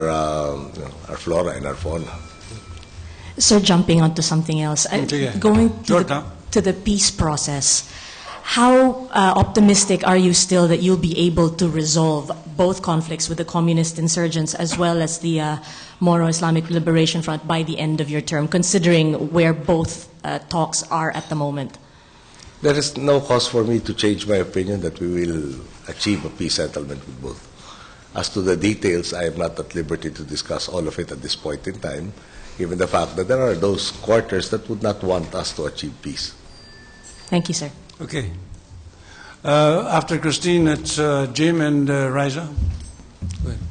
our flora and our fauna. So jumping onto something else, going to the peace process, how optimistic are you still that you'll be able to resolve both conflicts with the communist insurgents as well as the Moro Islamic Liberation Front by the end of your term, considering where both talks are at the moment? There is no cause for me to change my opinion that we will achieve a peace settlement with both. As to the details, I am not at liberty to discuss all of it at this point in time, given the fact that there are those quarters that would not want us to achieve peace. Thank you, sir. Okay. After Christine, it's Jim and Riza.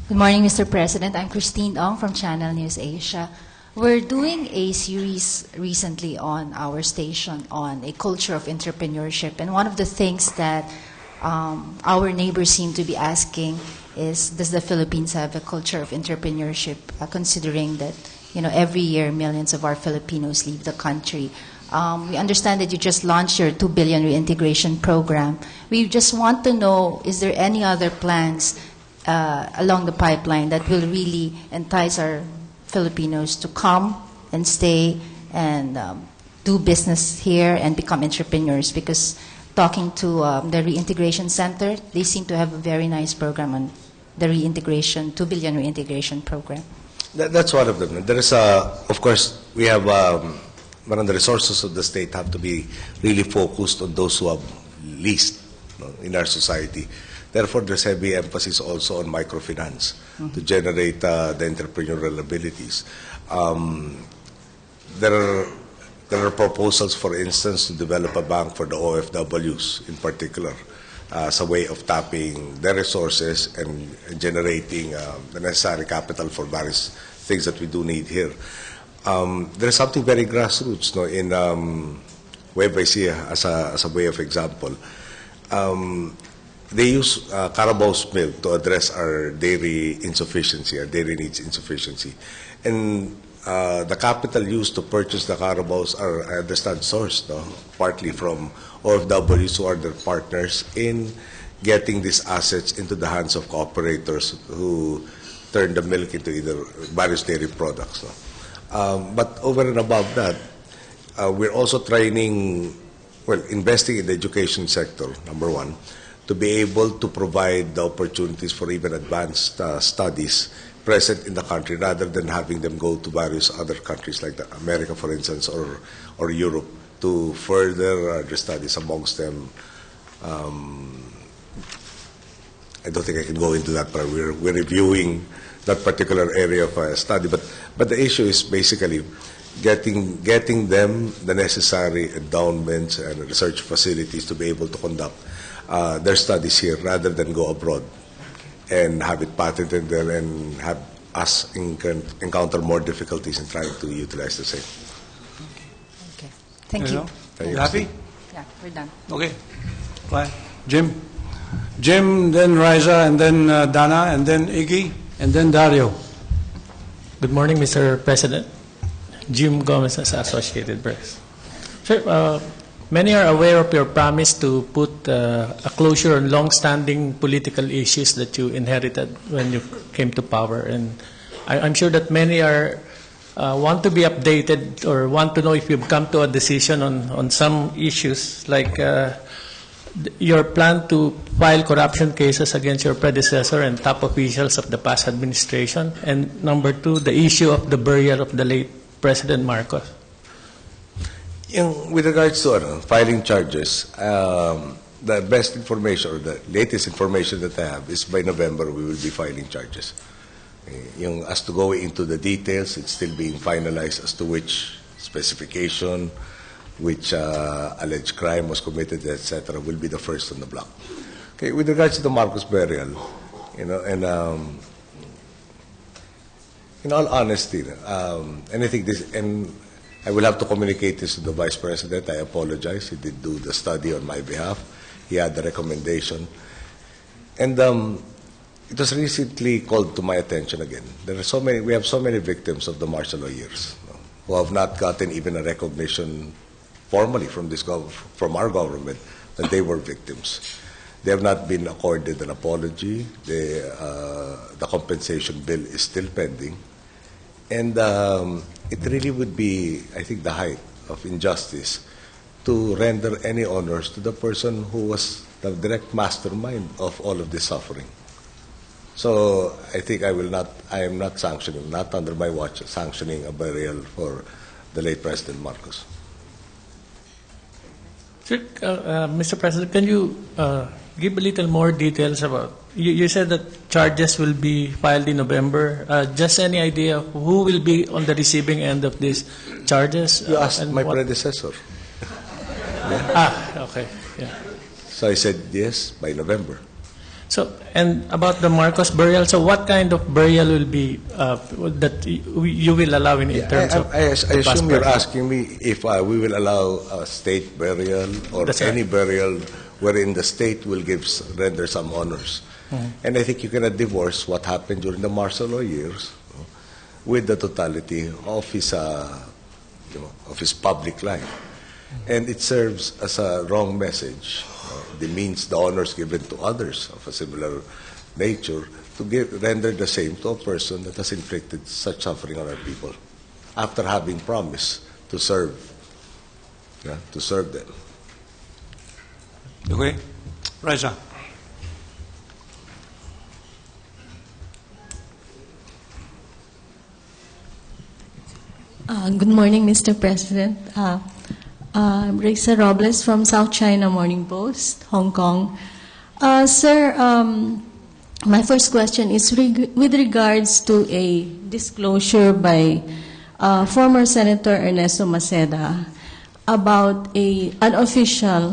Good morning, Mr. President. I'm Christine Ong from Channel News Asia. We're doing a series recently on our station on a culture of entrepreneurship, and one of the things that our neighbors seem to be asking is, does the Philippines have a culture of entrepreneurship, considering that every year millions of our Filipinos leave the country? We understand that you just launched your 2 billion reintegration program. We just want to know, is there any other plans along the pipeline that will really entice our Filipinos to come and stay and do business here and become entrepreneurs? Because talking to the Reintegration Center, they seem to have a very nice program on the reintegration, 2 billion reintegration program. That's one of them. There is of course, we have one of the resources of the state have to be really focused on those who have least in our society. Therefore, there's heavy emphasis also on microfinance to generate the entrepreneurial abilities. There are proposals, for instance, to develop a bank for the OFWs in particular as a way of tapping their resources and generating the necessary capital for various things that we do need here. There's something very grassroots in Web as a way of example. They use Carabao's milk to address our dairy insufficiency, our dairy needs insufficiency. And the capital used to purchase the Carabaos are, I understand, sourced partly from OFWs who are their partners in getting these assets into the hands of cooperators who turn the milk into either various dairy products. But over and above that, we're also investing in the education sector, number one, to be able to provide the opportunities for even advanced studies present in the country rather than having them go to various other countries like America, for instance, or Europe to further their studies, amongst them. I don't think I can go into that, but we're reviewing that particular area of study. But the issue is basically getting them the necessary endowments and research facilities to be able to conduct their studies here rather than go abroad and have it patented there and have us encounter more difficulties in trying to utilize the same. Okay. Thank you. You happy? Yeah, we're done. Okay. Bye. Jim, then Riza, and then Dana, and then Iggy, and then Dario. Good morning, Mr. President. Jim Gomez, Associated Press. Sir, many are aware of your promise to put a closure on long-standing political issues that you inherited when you came to power. And I'm sure that many want to be updated or want to know if you've come to a decision on some issues, like your plan to file corruption cases against your predecessor and top officials of the past administration. And number two, the issue of the burial of the late President Marcos. With regards to filing charges, the best information or the latest information that I have is by November we will be filing charges. As to go into the details, it's still being finalized as to which specification, which alleged crime was committed, etc., will be the first on the block. Okay, with regards to the Marcos burial, and in all honesty, and I think this, and I will have to communicate this to the Vice President. I apologize. He did do the study on my behalf. He had the recommendation. And it was recently called to my attention again. We have so many victims of the martial law years who have not gotten even a recognition formally from our government that they were victims. They have not been accorded an apology. The compensation bill is still pending. And it really would be, I think, the height of injustice to render any honors to the person who was the direct mastermind of all of this suffering. So I think I am not sanctioning, not under my watch, sanctioning a burial for the late President Marcos. Sir, Mr. President, can you give a little more details about, you said that charges will be filed in November. Just any idea who will be on the receiving end of these charges? You asked and my what? predecessor. Okay. Yeah. So I said yes by November. So, and about the Marcos burial, so what kind of burial will be that you will allow in terms of I the assume you're passport? asking me if we will allow a state burial or That's any right. burial wherein the state will render some honors. And I think you cannot divorce what happened during the martial law years with the totality of his public life. And it serves as a wrong message. The honors given to others of a similar nature to render the same to a person that has inflicted such suffering on our people after having promised to serve them. Okay. Raisa. Good morning, Mr. President. Risa Robles from South China Morning Post, Hong Kong. Sir, my first question is with regards to a disclosure by former Senator Ernesto Maceda about an official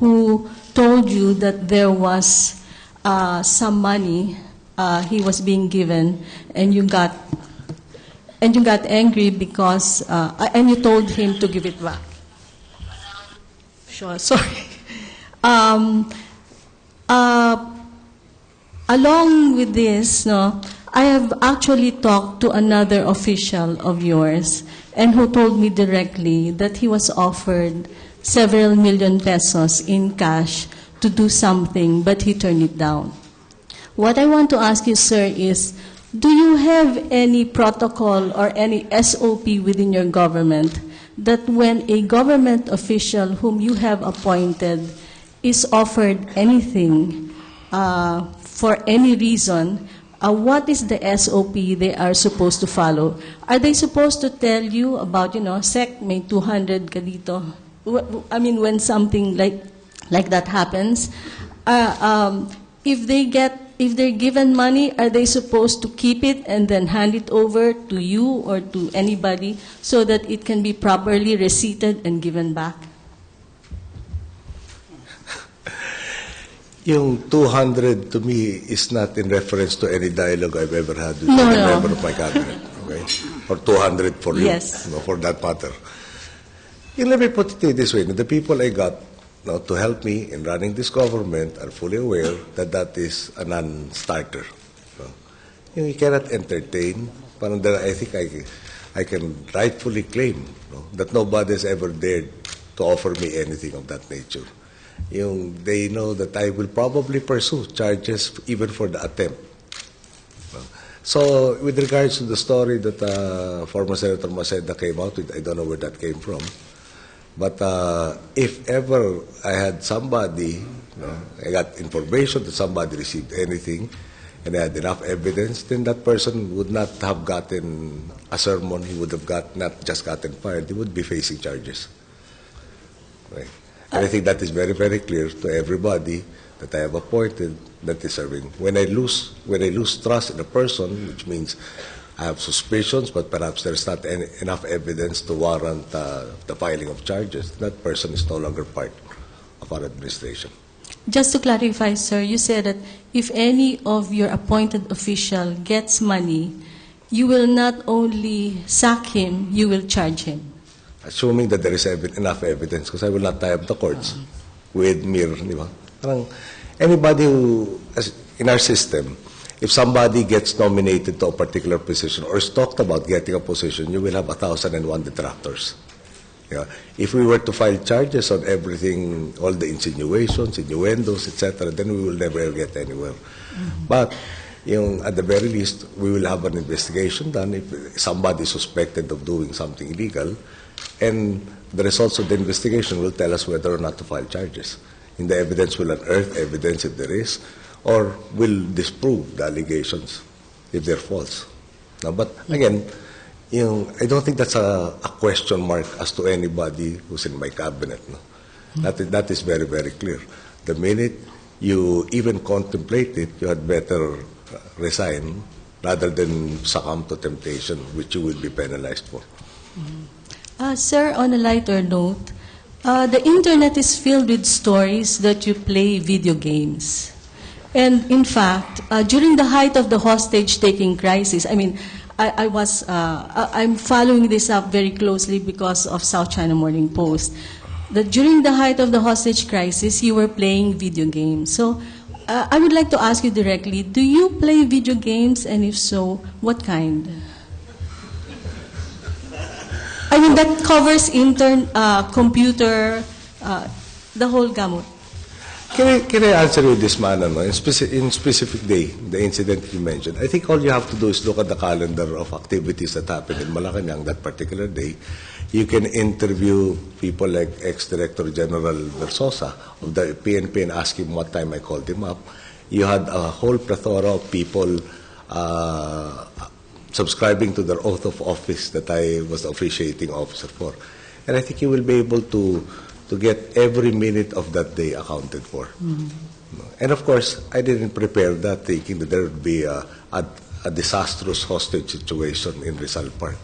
who told you that there was some money he was being given, and you got angry because and you told him to give it back. Sure, sorry. Along with this, I have actually talked to another official of yours and who told me directly that he was offered several million pesos in cash to do something, but he turned it down. What I want to ask you, sir, is do you have any protocol or any SOP within your government that when a government official whom you have appointed is offered anything for any reason, what is the SOP they are supposed to follow? Are they supposed to tell you about, Sec, may 200 ka dito? I mean, when something like that happens, if they're given money, are they supposed to keep it and then hand it over to you or to anybody so that it can be properly receipted and given back? Yung 200 to me is not in reference to any dialogue I've ever had with any member of my cabinet. Okay? Or 200 for you, Yes. for that matter. Let me put it this way. The people I got to help me in running this government are fully aware that that is a non-starter. You cannot entertain. I think I can rightfully claim that nobody has ever dared to offer me anything of that nature. They know that I will probably pursue charges even for the attempt. So with regards to the story that former Senator Maceda came out with, I don't know where that came from. But if ever I had somebody, I got information that somebody received anything, and I had enough evidence, then that person would not have gotten a sermon. He would have not just gotten fired. He would be facing charges. Right. And I think that is very, very clear to everybody that I have appointed that is serving. When I lose trust in a person, which means I have suspicions, but perhaps there's not enough evidence to warrant the filing of charges, that person is no longer part of our administration. Just to clarify, sir, you said that if any of your appointed official gets money, you will not only sack him, you will charge him. Assuming that there is enough evidence, because I will not tie up the courts with mere, anybody who, in our system, if somebody gets nominated to a particular position or is talked about getting a position, you will have 1,001 detractors. Yeah. If we were to file charges on everything, all the insinuations, innuendos, etc., then we will never get anywhere. But at the very least, we will have an investigation done if somebody is suspected of doing something illegal, and the results of the investigation will tell us whether or not to file charges. And the evidence will unearth evidence if there is, or will disprove the allegations if they're false. Now, but again, I don't think that's a question mark as to anybody who's in my cabinet. No? That is very, very clear. The minute you even contemplate it, you had better resign rather than succumb to temptation, which you will be penalized for. Sir, on a lighter note, the internet is filled with stories that you play video games. And in fact, during the height of the hostage-taking crisis, I'm following this up very closely because of South China Morning Post, that during the height of the hostage crisis, you were playing video games. So I would like to ask you directly, do you play video games, and if so, what kind? That covers computer, the whole gamut. Can I answer you this manner? No? In specific day, the incident you mentioned, I think all you have to do is look at the calendar of activities that happened in Malacanang that particular day. You can interview people like ex-Director General Versosa of the PNP and ask him what time I called him up. You had a whole plethora of people subscribing to their oath of office that I was the officiating officer for. And I think you will be able to get every minute of that day accounted for. And of course, I didn't prepare that thinking that there would be a disastrous hostage situation in Rizal Park.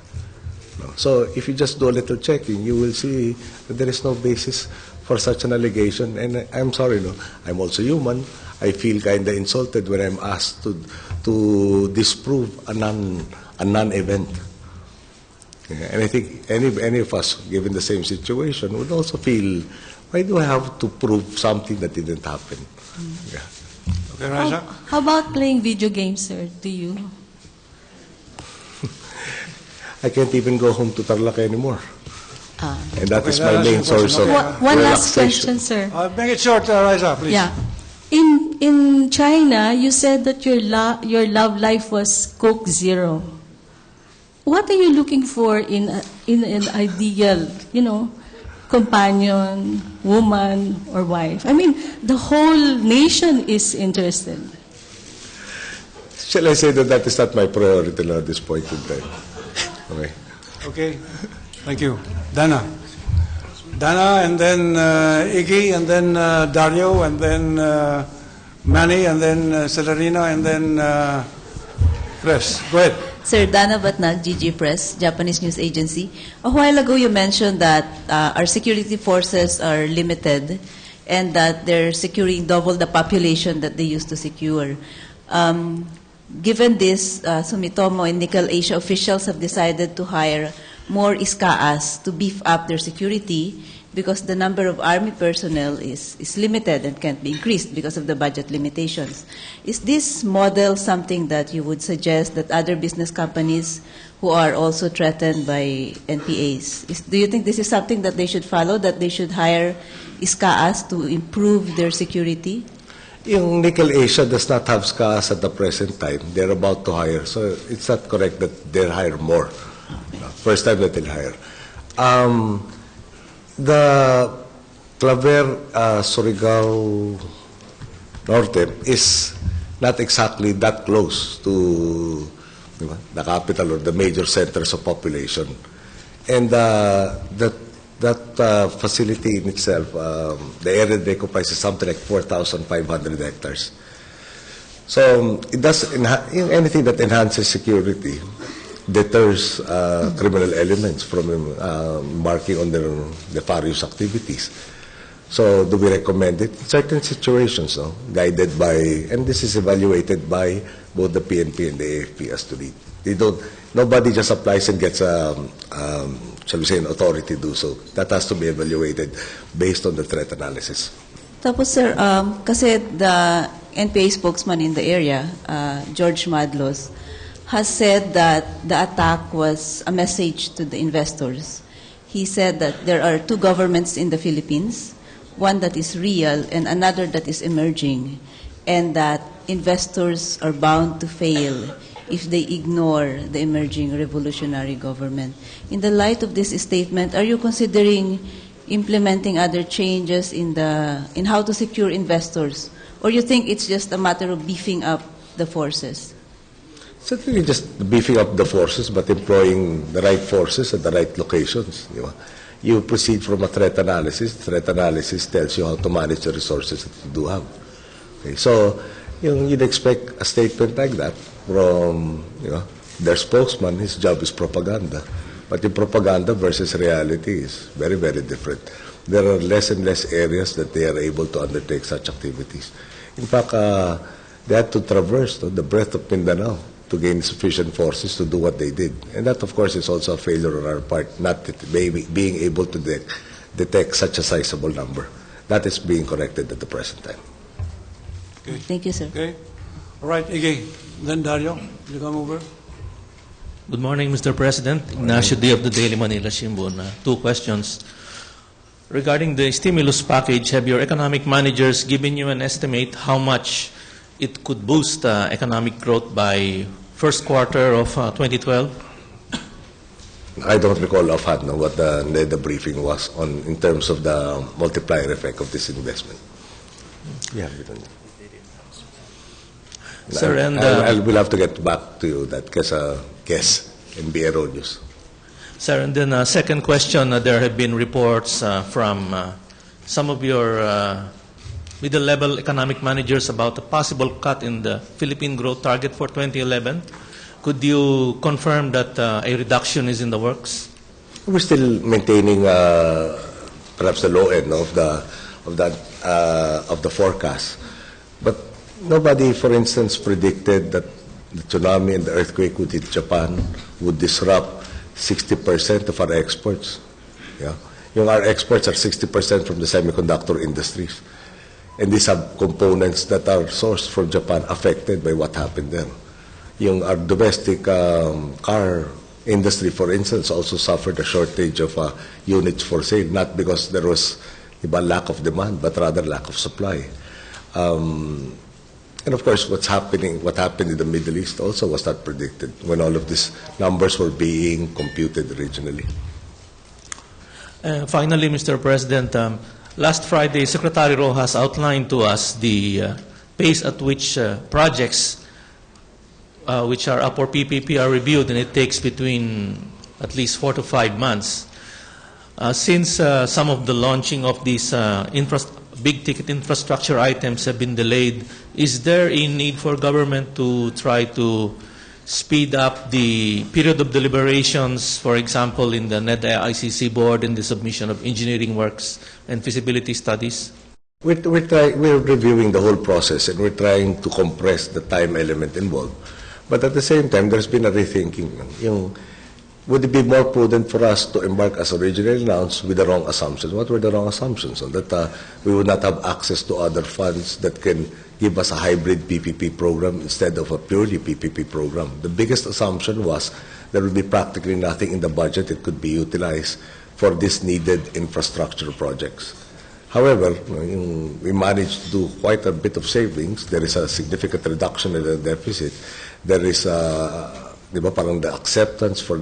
No. So if you just do a little checking, you will see that there is no basis for such an allegation. And I'm sorry, I'm also human. I feel kind of insulted when I'm asked to disprove a non-event. And I think any of us, given the same situation, would also feel, why do I have to prove something that didn't happen? Yeah. Okay, Raja? How about playing video games, sir? Do you? I can't even go home to Tarlac anymore. And that is my main source of One last question, sir. Make it short, Raja, please. Yeah. In China, you said that your love life was Coke Zero. What are you looking for in an ideal, companion, woman, or wife? The whole nation is interested. Shall I say that is not my priority at this point in time? Okay. Okay. Thank you. Dana, and then Iggy, and then Dario, and then Manny, and then Celerina, and then Press. Go ahead. Sir, Dana Batnag, GG Press, Japanese News Agency. A while ago you mentioned that our security forces are limited and that they're securing double the population that they used to secure. Given this, Sumitomo and Nickel Asia officials have decided to hire more ISKAAs to beef up their security because the number of army personnel is limited and can't be increased because of the budget limitations. Is this model something that you would suggest that other business companies who are also threatened by NPAs, do you think this is something that they should follow, that they should hire ISKAAs to improve their security? Yung Nickel Asia does not have SCAs at the present time. They're about to hire. So it's not correct that they'll hire more. First time that they'll hire. The Claver Surigao Norte is not exactly that close to the capital or the major centers of population. And that facility in itself, the area they comprise is something like 4,500 hectares. So it does anything that enhances security, deters criminal elements from embarking on their nefarious activities. So do we recommend it? In certain situations, guided by, and this is evaluated by both the PNP and the AFP as to lead. Nobody just applies and gets shall we say, an authority to do so. That has to be evaluated based on the threat analysis. Tapos, sir, kasi the NPA spokesman in the area, George Madlos, has said that the attack was a message to the investors. he said that there are two governments in the Philippines, one that is real and another that is emerging, and that investors are bound to fail if they ignore the emerging revolutionary government. In the light of this statement, are you considering implementing other changes in how to secure investors, or you think it's just a matter of beefing up the forces? Certainly just beefing up the forces, but employing the right forces at the right locations. You proceed from a threat analysis. Threat analysis tells you how to manage the resources that you do have. Okay, so you'd expect a statement like that from their spokesman. His job is propaganda. But the propaganda versus reality is very, very different. There are less and less areas that they are able to undertake such activities. In fact, they had to traverse the breadth of Mindanao to gain sufficient forces to do what they did. And that, of course, is also a failure on our part, not being able to detect such a sizable number. That is being corrected at the present time. Okay. Thank you, sir. Okay. All right, Iggy. Then Dario, you come over. Good morning, Mr. President. Ignacio D. of the Daily Manila Shimbun. Two questions. Regarding the stimulus package, have your economic managers given you an estimate how much it could boost economic growth by first quarter of 2012? I don't recall offhand what the briefing was on in terms of the multiplier effect of this investment. Yeah, we don't. Sir, and we'll have to get back to you that because guess and be erroneous. Sir, and then second question, there have been reports from some of your middle-level economic managers about a possible cut in the Philippine growth target for 2011. Could you confirm that a reduction is in the works? We're still maintaining perhaps the low end of the forecast, but nobody, for instance, predicted that the tsunami and the earthquake would hit Japan, would disrupt 60% of our exports. Yeah, our exports are 60% from the semiconductor industries. And these have components that are sourced from Japan affected by what happened there. Our domestic car industry, for instance, also suffered a shortage of units for sale, not because there was lack of demand, but rather lack of supply. And of course, what happened in the Middle East also was not predicted when all of these numbers were being computed originally. Finally, Mr. President, last Friday, Secretary Rojas outlined to us the pace at which projects which are up for PPP are reviewed, and it takes between at least 4 to 5 months. Since some of the launching of these big-ticket infrastructure items have been delayed, is there a need for government to try to speed up the period of deliberations, for example, in the NEDA ICC board and the submission of engineering works and feasibility studies? We're reviewing the whole process, and we're trying to compress the time element involved. But at the same time, there's been a rethinking. Would it be more prudent for us to embark as originally announced with the wrong assumptions? What were the wrong assumptions? So that we would not have access to other funds that can give us a hybrid PPP program instead of a purely PPP program. The biggest assumption was there would be practically nothing in the budget that could be utilized for these needed infrastructure projects. However, we managed to do quite a bit of savings. There is a significant reduction in the deficit. There is parang the acceptance for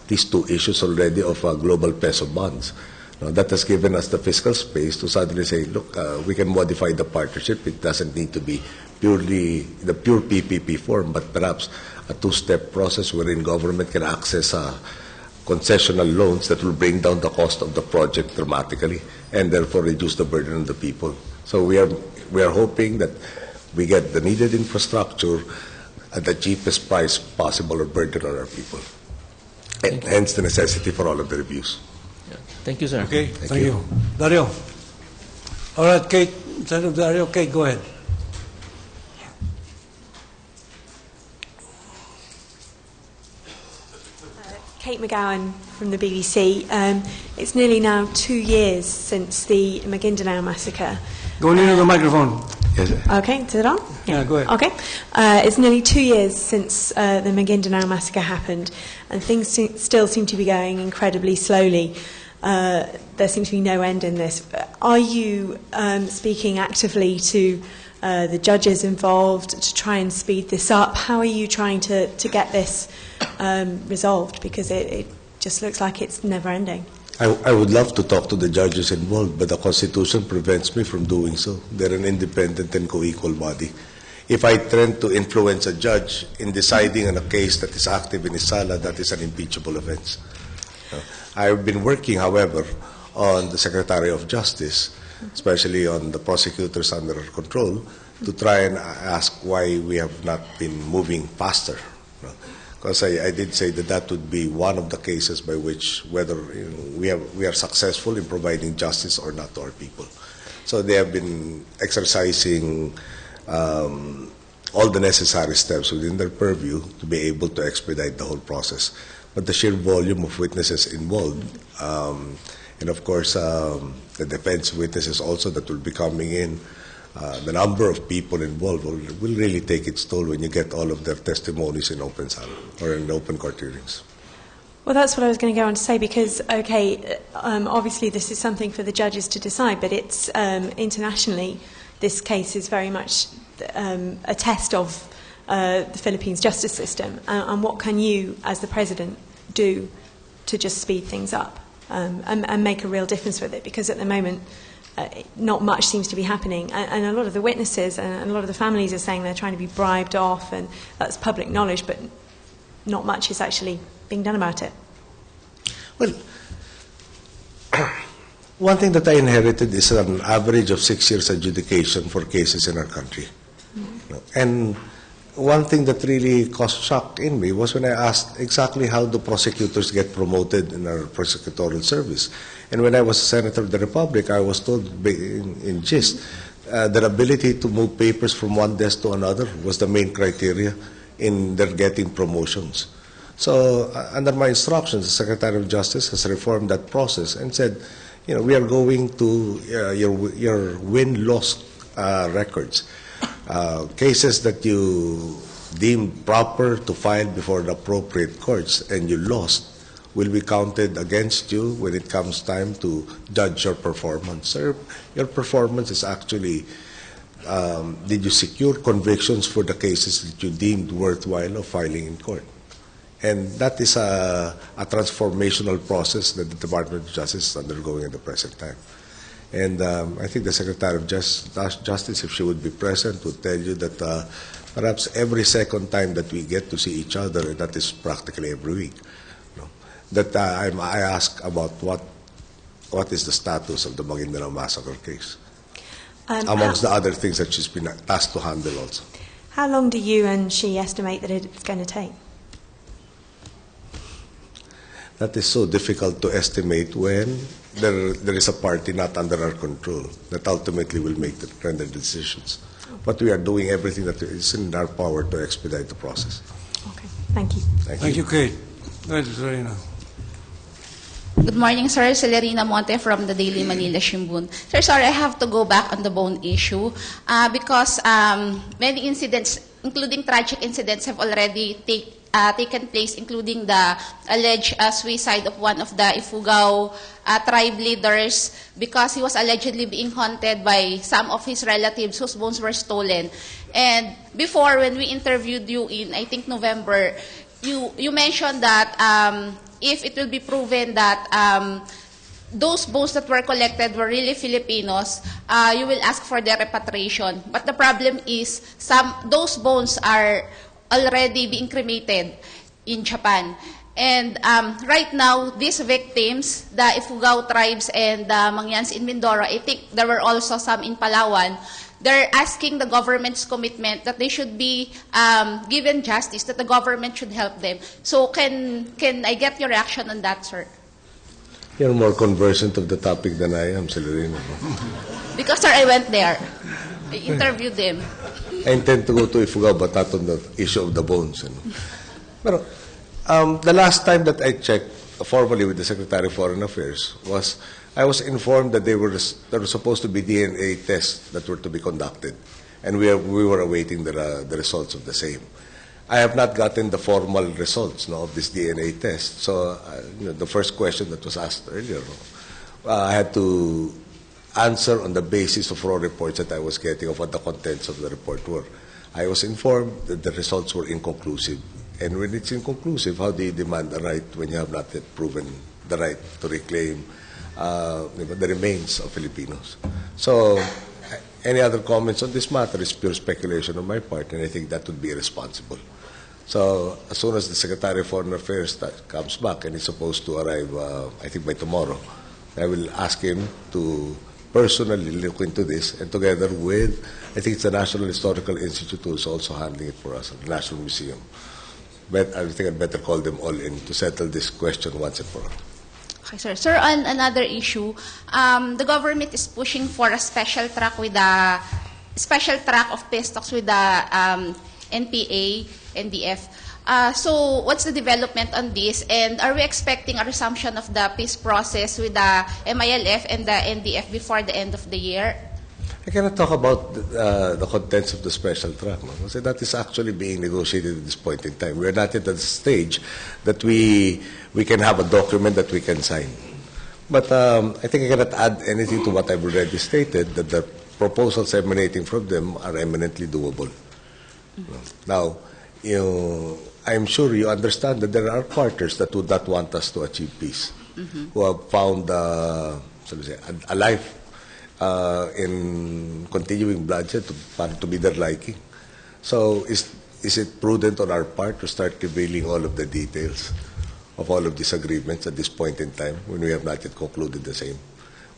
these two issues already of global peso bonds. That has given us the fiscal space to suddenly say, look, we can modify the partnership. It doesn't need to be purely the pure PPP form, but perhaps a two-step process wherein government can access concessional loans that will bring down the cost of the project dramatically and therefore reduce the burden on the people. So we are hoping that we get the needed infrastructure at the cheapest price possible or burden on our people. And hence the necessity for all of the reviews. Yeah. Thank you, sir. Okay, thank you. Dario. All right, Kate. Instead of Dario, Kate, go ahead. Kate McGowan from the BBC. It's nearly now 2 years since the Maguindanao massacre. Go into the microphone. Yes. Okay, is it on? Yeah, go ahead. Okay. It's nearly 2 years since the Maguindanao massacre happened, and things still seem to be going incredibly slowly. there seems to be no end in this. Are you speaking actively to the judges involved to try and speed this up? How are you trying to get this resolved? Because it just looks like it's never ending. I would love to talk to the judges involved, but the Constitution prevents me from doing so. They're an independent and co-equal body. If I tend to influence a judge in deciding on a case that is active in his sala, that is an impeachable offense. I've been working, however, on the Secretary of Justice, especially on the prosecutors under our control, to try and ask why we have not been moving faster. Because I did say that that would be one of the cases by which whether we are successful in providing justice or not to our people. So they have been exercising all the necessary steps within their purview to be able to expedite the whole process. But the sheer volume of witnesses involved, and of course the defense witnesses also that will be coming in, the number of people involved will really take its toll when you get all of their testimonies in open sala or in open court hearings. Well, that's what I was going to go on to say, because, okay, obviously this is something for the judges to decide, but it's internationally, this case is very much a test of the Philippines justice system. And what can you, as the President, do to just speed things up and make a real difference with it? Because at the moment, not much seems to be happening, and a lot of the witnesses and a lot of the families are saying they're trying to be bribed off, and that's public knowledge, but not much is actually being done about it. Well, one thing that I inherited is an average of 6 years adjudication for cases in our country. And one thing that really caused shock in me was when I asked exactly how do prosecutors get promoted in our prosecutorial service. And when I was a Senator of the Republic, I was told in gist their ability to move papers from one desk to another was the main criteria in their getting promotions. So under my instructions, the Secretary of Justice has reformed that process and said, we are going to your win-loss records. Cases that you deemed proper to file before the appropriate courts and you lost will be counted against you when it comes time to judge your performance. Sir, your performance is actually, did you secure convictions for the cases that you deemed worthwhile of filing in court? And that is a transformational process that the Department of Justice is undergoing at the present time. And I think the Secretary of Justice, if she would be present, would tell you that perhaps every second time that we get to see each other, and that is practically every week, that I ask about what is the status of the Maguindanao massacre case, amongst the other things that she's been tasked to handle also. How long do you and she estimate that it's going to take? That is so difficult to estimate when there is a party not under our control that ultimately will make render the decisions. But we are doing everything that is in our power to expedite the process. Okay, thank you. Thank you, Kate. Go ahead, Serena. Good morning, sir. Celerina Monte from the Daily Manila Shimbun. Sir, sorry, I have to go back on the bone issue because many incidents, including tragic incidents, have already taken place, including the alleged suicide of one of the Ifugao tribe leaders because he was allegedly being haunted by some of his relatives whose bones were stolen. And before, when we interviewed you in, I think, November, you mentioned that if it will be proven that those bones that were collected were really Filipinos, you will ask for their repatriation. But the problem is those bones are already being cremated in Japan. And right now, these victims, the Ifugao tribes and the Mangyans in Mindoro, I think there were also some in Palawan, they're asking the government's commitment that they should be given justice, that the government should help them. So can I get your reaction on that, sir? You're more conversant of the topic than I am, Celerina. Because, sir, I went there. I interviewed them. I intend to go to Ifugao, but not on the issue of the bones. But the last time that I checked formally with the Secretary of Foreign Affairs I was informed that there were supposed to be DNA tests that were to be conducted, and we were awaiting the results of the same. I have not gotten the formal results of this DNA test. So the first question that was asked earlier, I had to answer on the basis of raw reports that I was getting of what the contents of the report were. I was informed that the results were inconclusive. And when it's inconclusive, how do you demand a right when you have not yet proven the right to reclaim the remains of Filipinos? So any other comments on this matter is pure speculation on my part, and I think that would be irresponsible. So as soon as the Secretary of Foreign Affairs comes back, and is supposed to arrive, I think by tomorrow, I will ask him to personally look into this, and together with, I think it's the National Historical Institute who is also handling it for us, the National Museum. But I think I'd better call them all in to settle this question once and for all. Okay, sir. Sir, on another issue, the government is pushing for a special track of peace talks with the NPA, NDF. So what's the development on this? And are we expecting a resumption of the peace process with the MILF and the NDF before the end of the year? I cannot talk about the contents of the special track, no? Because that is actually being negotiated at this point in time. We are not yet at the stage that we can have a document that we can sign. But I think I cannot add anything to what I've already stated, that the proposals emanating from them are eminently doable. Now, I'm sure you understand that there are partners that would not want us to achieve peace, who have found a life in continuing bloodshed to be their liking. So is it prudent on our part to start revealing all of the details of all of these agreements at this point in time when we have not yet concluded the same?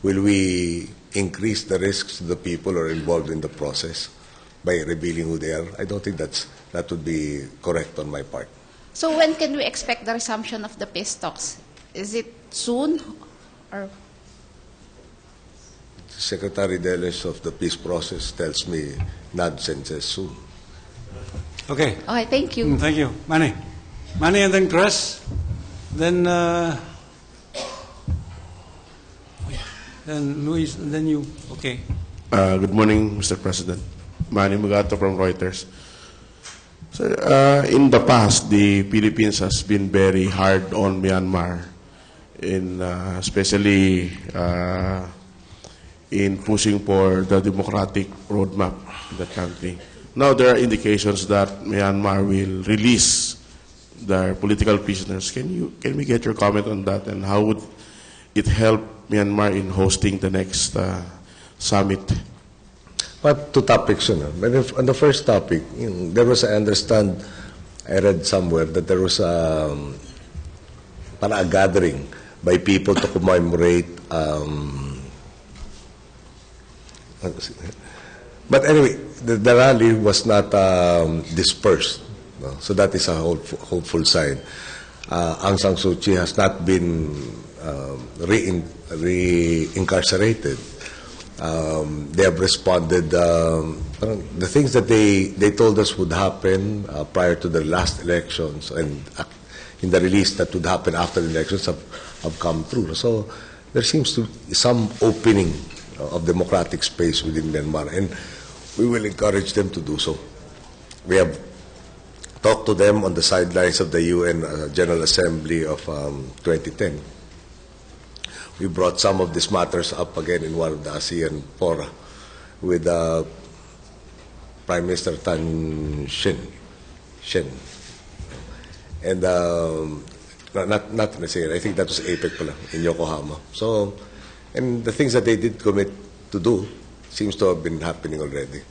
Will we increase the risks to the people who are involved in the process by revealing who they are? I don't think that would be correct on my part. So when can we expect the resumption of the peace talks? Is it soon? Or Secretary Deles of the peace process tells me nonsense as soon. Okay. Okay, thank you. Thank you. Manny and then Chris. Then Luis, and then you. Okay. Good morning, Mr. President. Manny Mugato from Reuters. So, in the past, the Philippines has been very hard on Myanmar, especially in pushing for the democratic roadmap in the country. Now there are indications that Myanmar will release their political prisoners. Can we get your comment on that, and how would it help Myanmar in hosting the next summit? But two topics, But on the first topic, there was, I understand, I read somewhere that there was a gathering by people to commemorate. But anyway, the rally was not dispersed. No? So that is a hopeful sign. Aung San Suu Kyi has not been re-incarcerated. They have responded. The things that they told us would happen prior to the last elections and in the release that would happen after the elections have come through. So there seems to be some opening of democratic space within Myanmar, and we will encourage them to do so. We have talked to them on the sidelines of the UN General Assembly of 2010. We brought some of these matters up again in one of the ASEAN fora with Prime Minister Tan Shin. And not necessarily, I think that was APEC pala, in Yokohama. So, and the things that they did commit to do seems to have been happening already.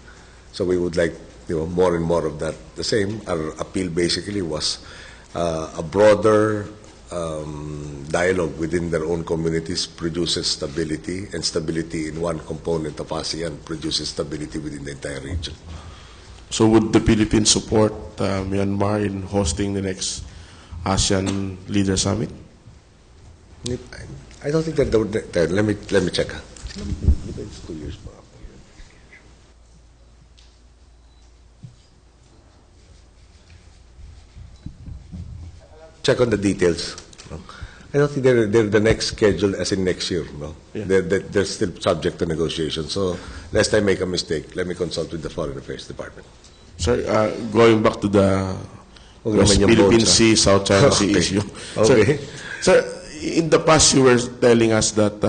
So we would like more and more of that. The same, our appeal basically was a broader dialogue within their own communities produces stability, and stability in one component of ASEAN produces stability within the entire region. So would the Philippines support Myanmar in hosting the next ASEAN Leader Summit? I don't think that would. Let me check. It's 2 years back. Check on the details. I don't think they're the next schedule as in next year. No, yeah. They're still subject to negotiation. So lest I make a mistake, let me consult with the Foreign Affairs Department. Sir, going back to the Huwag naman yung Philippine boats, Sea, South China Sea Okay. issue. Okay. Sir, in the past you were telling us that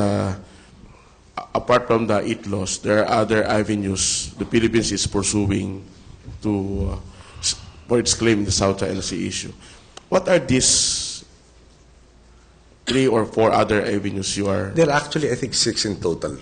apart from the laws, there are other avenues the Philippines is pursuing to for its claim in the South China Sea issue. What are these 3 or 4 other avenues you are? There are actually, I think, 6 in total.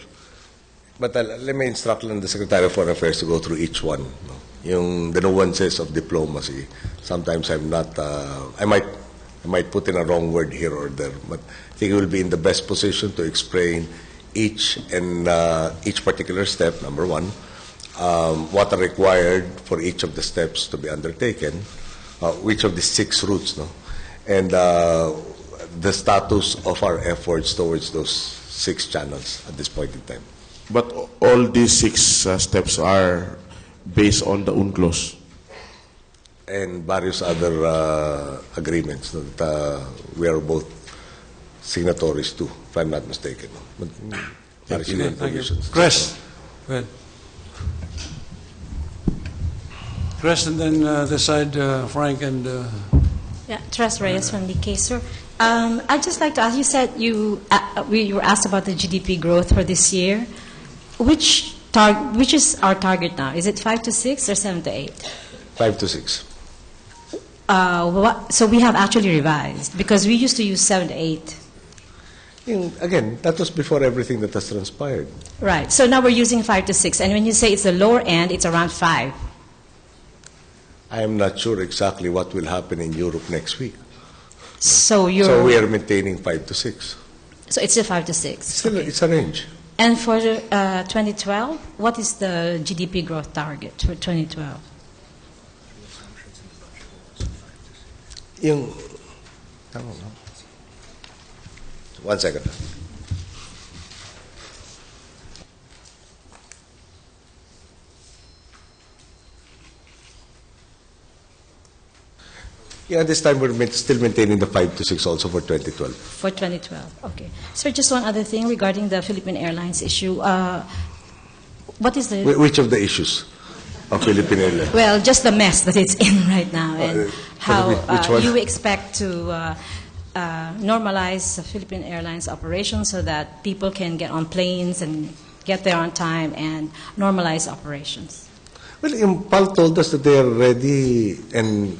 But let me instruct the Secretary of Foreign Affairs to go through each one. No? Yung the nuances of diplomacy. Sometimes I'm not, I might put in a wrong word here or there, but I think it will be in the best position to explain each particular step, number one, what are required for each of the steps to be undertaken, which of the 6 routes, no? And the status of our efforts towards those 6 channels at this point in time. But all these 6 steps are based on the UNCLOS. And various other agreements that we are both signatories to, if I'm not mistaken. But, Thank you. provisions. Chris, go ahead. Chris, and then this side, Frank and... Yeah, Tres Reyes from the case, sir. I'd just like to ask, you said you were asked about the GDP growth for this year. Which is our target now? Is it 5 to 6 or 7 to 8? 5 to 6. So we have actually revised, because we used to use 7 to 8. Again, that was before everything that has transpired. Right. So now we're using 5 to 6. And when you say it's the lower end, it's around 5. I am not sure exactly what will happen in Europe next week. So we are maintaining 5 to 6. So it's still 5 to 6. Still, it's a range. And for 2012, what is the GDP growth target for 2012? One second. Yeah, this time we're still maintaining the 5 to 6 also for 2012. For 2012, okay. Sir, just one other thing regarding the Philippine Airlines issue. What is the... Which of the issues of Philippine Airlines? Well, just the mess that it's in right now, and how which you expect to normalize the Philippine Airlines operation so that people can get on planes and get there on time and normalize operations. Well, Impal told us that they are ready, and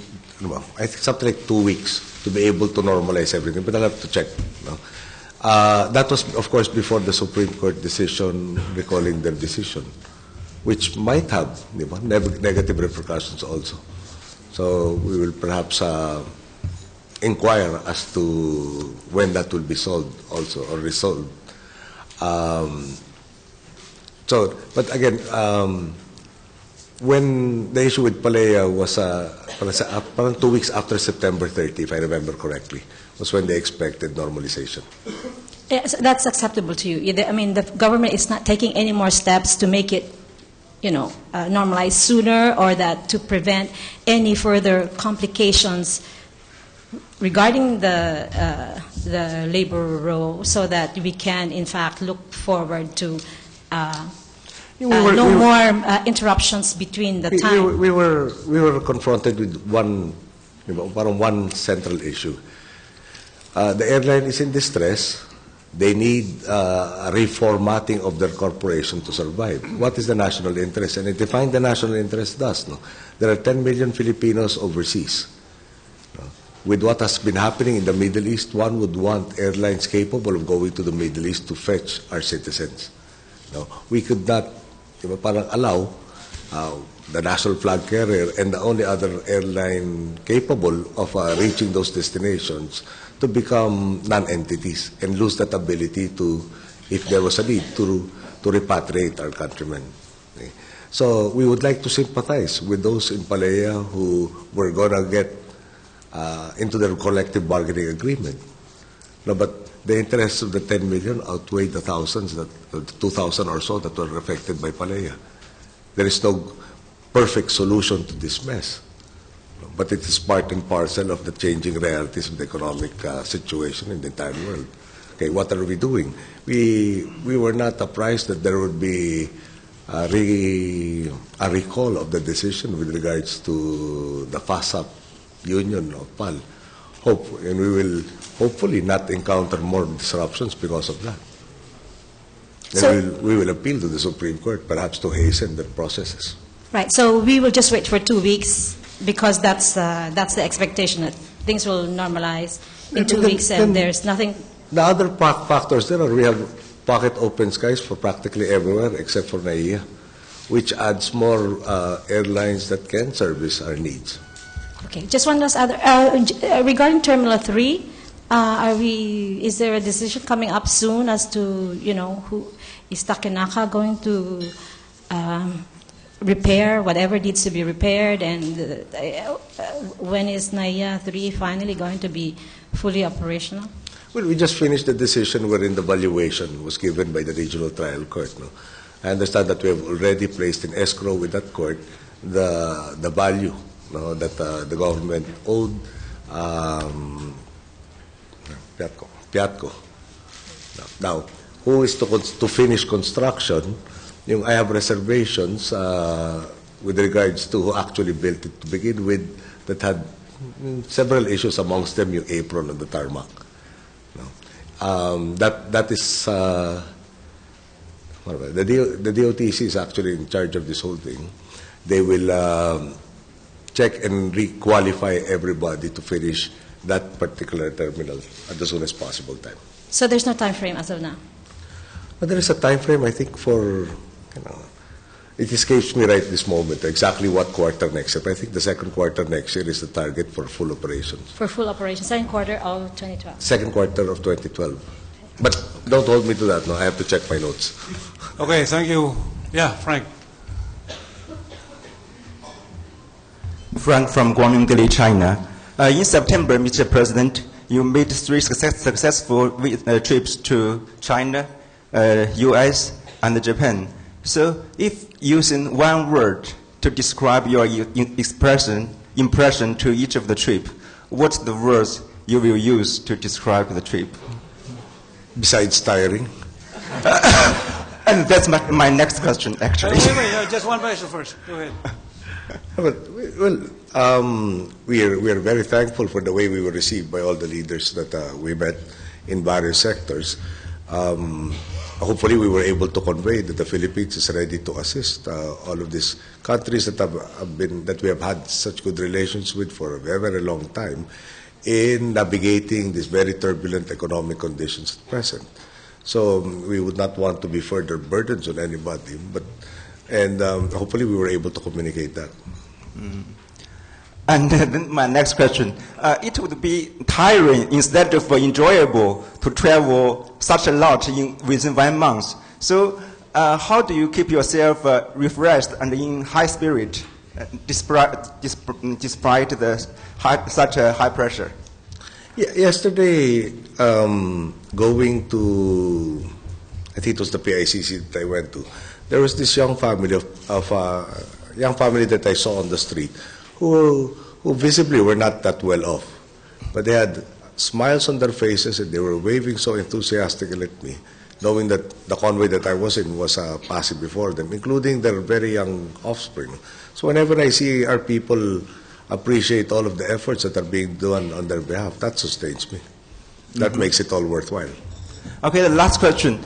I think something like 2 weeks to be able to normalize everything, but I'll have to check. No? That was, of course, before the Supreme Court decision recalling their decision, which might have negative repercussions also. So we will perhaps inquire as to when that will be solved also, or resolved. But again, when the issue with Palea was parang 2 weeks after September 30, if I remember correctly, was when they expected normalization. Yes, that's acceptable to you. I mean, the government is not taking any more steps to make it, normalize sooner, or that to prevent any further complications regarding the labor role, so that we can, in fact, look forward to no more interruptions between the time. We were confronted with one central issue. The airline is in distress. They need a reformatting of their corporation to survive. What is the national interest? And it defined the national interest thus. No? There are 10 million Filipinos overseas. No? With what has been happening in the Middle East, one would want airlines capable of going to the Middle East to fetch our citizens. No? We could not allow the national flag carrier and the only other airline capable of reaching those destinations to become non-entities and lose that ability to, if there was a need, to repatriate our countrymen. Okay. So we would like to sympathize with those in Palea who were going to get into their collective bargaining agreement. No, but the interests of the 10 million outweigh the thousands, the 2,000 or so that were affected by Palea. There is no perfect solution to this mess. But it is part and parcel of the changing realities of the economic situation in the entire world. Okay, what are we doing? We were not apprised that there would be a recall of the decision with regards to the FOCAP union of PAL. And we will hopefully not encounter more disruptions because of that. And we will appeal to the Supreme Court, perhaps to hasten the processes. Right. So we will just wait for 2 weeks because that's the expectation that things will normalize in 2 weeks, and there's nothing. The other factors there are we have pocket open skies for practically everywhere except for NAIA, which adds more airlines that can service our needs. Okay. Just one last other regarding Terminal 3. Is there a decision coming up soon as to who is Takenaka going to repair whatever needs to be repaired, and when is NAIA 3 finally going to be fully operational? Well, we just finished the decision wherein the valuation was given by the regional trial court. No? I understand that we have already placed in escrow with that court the value that the government owed Piatco. Now, who is to finish construction? I have reservations with regards to who actually built it to begin with, that had several issues, amongst them yung apron on the tarmac. That is the DOTC is actually in charge of this whole thing. They will check and re-qualify everybody to finish that particular terminal at the soonest possible time. So there's no time frame as of now? But there is a time frame, I think, for, it escapes me right this moment exactly what quarter next year. But I think the second quarter next year is the target for full operations. For full operation, second quarter of 2012? Second quarter of 2012. But don't hold me to that, no. I have to check my notes. Okay, thank you. Yeah, Frank. Frank from Guangming Daily, China. In September, Mr. President, you made 3 successful trips to China, U.S., and Japan. So, if using one word to describe your impression to each of the trip, what's the words you will use to describe the trip? Besides tiring? And that's my next question, actually. Wait, just one question first. Go ahead. We are very thankful for the way we were received by all the leaders that we met in various sectors. Hopefully, we were able to convey that the Philippines is ready to assist all of these countries that we have had such good relations with for a very, very long time in navigating these very turbulent economic conditions at present. So we would not want to be further burdens on anybody, and hopefully we were able to communicate that. And then my next question, it would be tiring instead of enjoyable to travel such a lot within 1 month. So how do you keep yourself refreshed and in high spirit despite such a high pressure? Yeah, yesterday, going to, I think it was the PICC that I went to, there was this young family young family that I saw on the street who visibly were not that well off, but they had smiles on their faces and they were waving so enthusiastically at me, knowing that the convoy that I was in was passing before them, including their very young offspring. So whenever I see our people appreciate all of the efforts that are being done on their behalf, that sustains me. That makes it all worthwhile. Okay, the last question.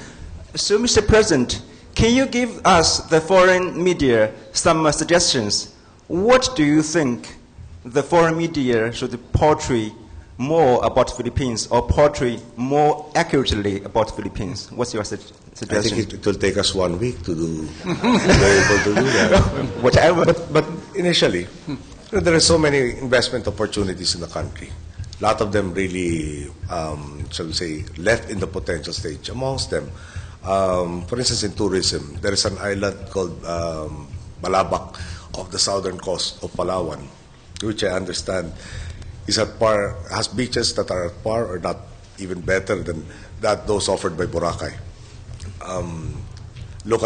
So, Mr. President, can you give us, the foreign media, some suggestions? What do you think the foreign media should portray more about Philippines or portray more accurately about Philippines? What's your suggestion? I think it will take us 1 week to be able to do that. Whatever. But initially, there are so many investment opportunities in the country. A lot of them really, shall we say, left in the potential stage. Amongst them, for instance, in tourism, there is an island called Balabac off the southern coast of Palawan, which I understand is at par, has beaches that are at par or not even better than those offered by Boracay. Look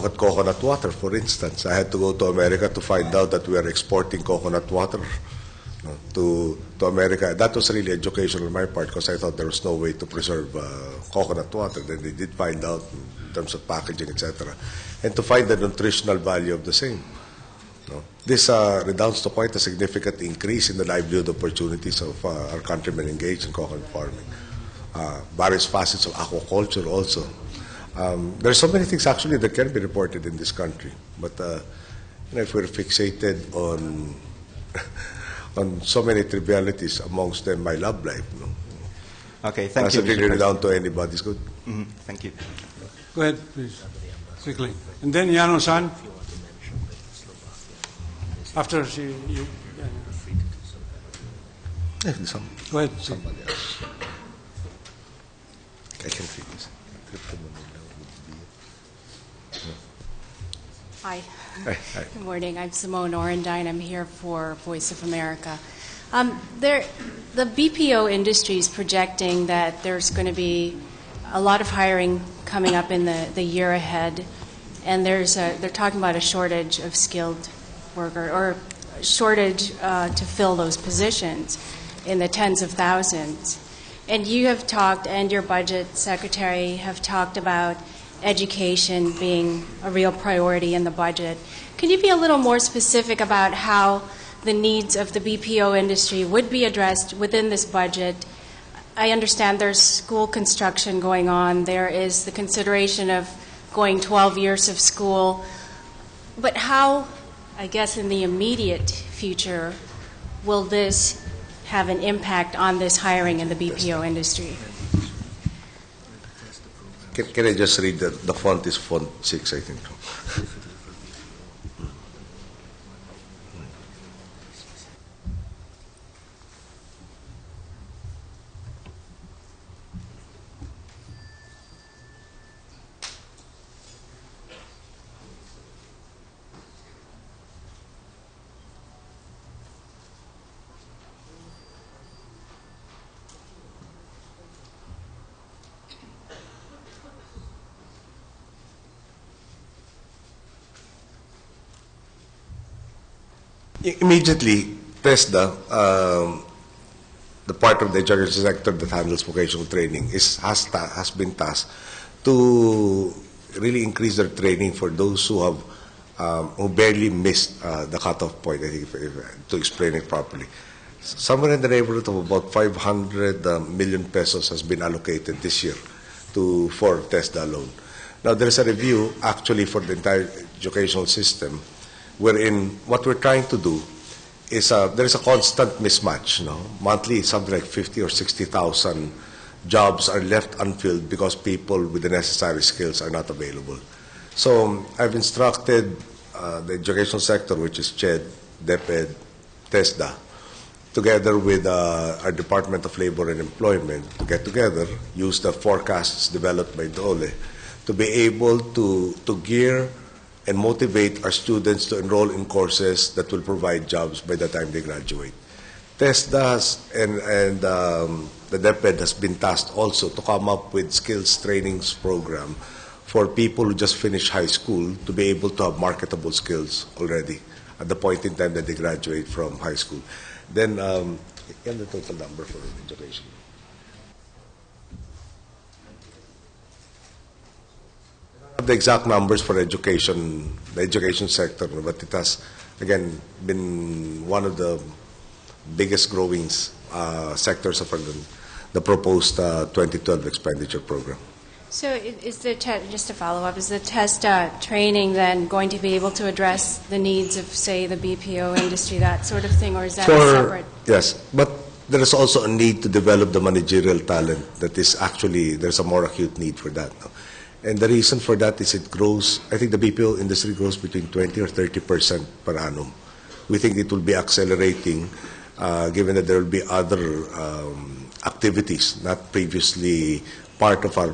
at coconut water, for instance. I had to go to America to find out that we are exporting coconut water to America. That was really educational on my part because I thought there was no way to preserve coconut water. Then they did find out in terms of packaging, etc. And to find the nutritional value of the same. This redounds to quite a significant increase in the livelihood opportunities of our countrymen engaged in coconut farming. Various facets of aquaculture also. There are so many things actually that can be reported in this country, but if we're fixated on on so many trivialities, amongst them my love life. No? Okay, thank you. That's really down to anybody's good. Thank you. Go ahead, please, quickly. And then Yano-san. After she, you. Go ahead. Somebody else. I can fix Hi. Hi. Good morning. I'm Simone Orendine. I'm here for Voice of America. The BPO industry is projecting that there's going to be a lot of hiring coming up in the year ahead, and they're talking about a shortage of skilled worker, or shortage to fill those positions in the tens of thousands. And you have talked, and your budget secretary have talked about education being a real priority in the budget. Can you be a little more specific about how the needs of the BPO industry would be addressed within this budget? I understand there's school construction going on. There is the consideration of going 12 years of school. But how, I guess in the immediate future, will this have an impact on this hiring in the BPO industry? Can I just read the font is font 6, I think. Immediately, TESDA, the part of the education sector that handles vocational training, has been tasked to really increase their training for those who have who barely missed the cutoff point. I think, to explain it properly, somewhere in the neighborhood of about 500 million pesos has been allocated this year for TESDA alone. Now, there is a review actually for the entire educational system, wherein what we're trying to do is there is a constant mismatch. No? Monthly, something like 50 or 60,000 jobs are left unfilled because people with the necessary skills are not available. So I've instructed the educational sector, which is CHED, DepEd, TESDA, together with our Department of Labor and Employment, to get together, use the forecasts developed by DOLE, to be able to gear and motivate our students to enroll in courses that will provide jobs by the time they graduate. TESDA and the DepEd has been tasked also to come up with skills trainings program for people who just finished high school to be able to have marketable skills already at the point in time that they graduate from high school. Then, and the total number for education. The exact numbers for education, the education sector, but it has, again, been one of the biggest growing sectors of the proposed 2012 expenditure program. So is the just to follow up, is the test training then going to be able to address the needs of, say, the BPO industry, that sort of thing, or is that separate? Yes, but there is also a need to develop the managerial talent that is actually, there's a more acute need for that. No? And the reason for that is it grows, I think the BPO industry grows between 20 or 30% per annum. We think it will be accelerating given that there will be other activities not previously part of our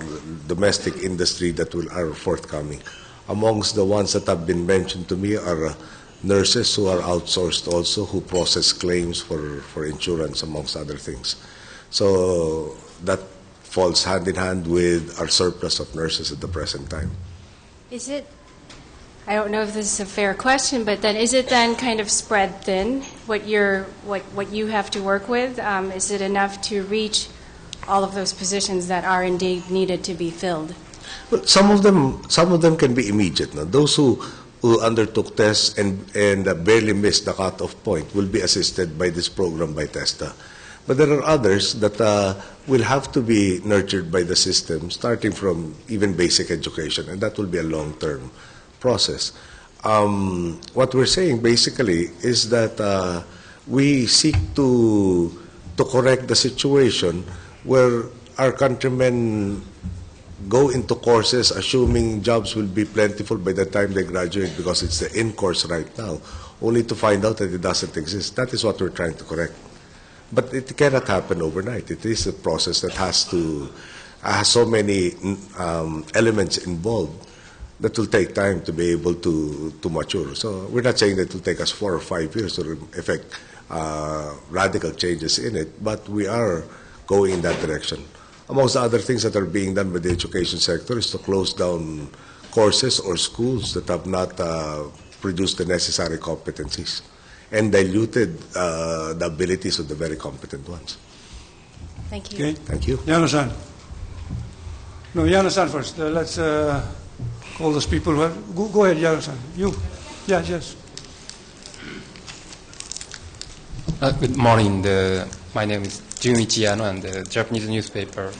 domestic industry that are forthcoming. Amongst the ones that have been mentioned to me are nurses who are outsourced also, who process claims for insurance, amongst other things. So that falls hand in hand with our surplus of nurses at the present time. Is it, I don't know if this is a fair question, but then is it then kind of spread thin, what you have to work with? Is it enough to reach all of those positions that are indeed needed to be filled? Well, some of them can be immediate. No? Those who who undertook tests and barely missed the cutoff point will be assisted by this program by TESTA. But there are others that will have to be nurtured by the system, starting from even basic education, and that will be a long-term process. What we're saying basically is that we seek to correct the situation where our countrymen go into courses assuming jobs will be plentiful by the time they graduate because it's the in-course right now, only to find out that it doesn't exist. That is what we're trying to correct. But it cannot happen overnight. It is a process that has so many elements involved that will take time to be able to mature. So we're not saying that it will take us 4 or 5 years to effect radical changes in it, but we are going in that direction. Amongst the other things that are being done by the education sector is to close down courses or schools that have not produced the necessary competencies and diluted the abilities of the very competent ones. Thank you. Okay. Thank you. Yano-san. No, Yano-san first. Let's call those people who have... Go ahead, Yano-san. You. Yeah, yes. Good morning. My name is Junichi Yano and the Japanese newspaper,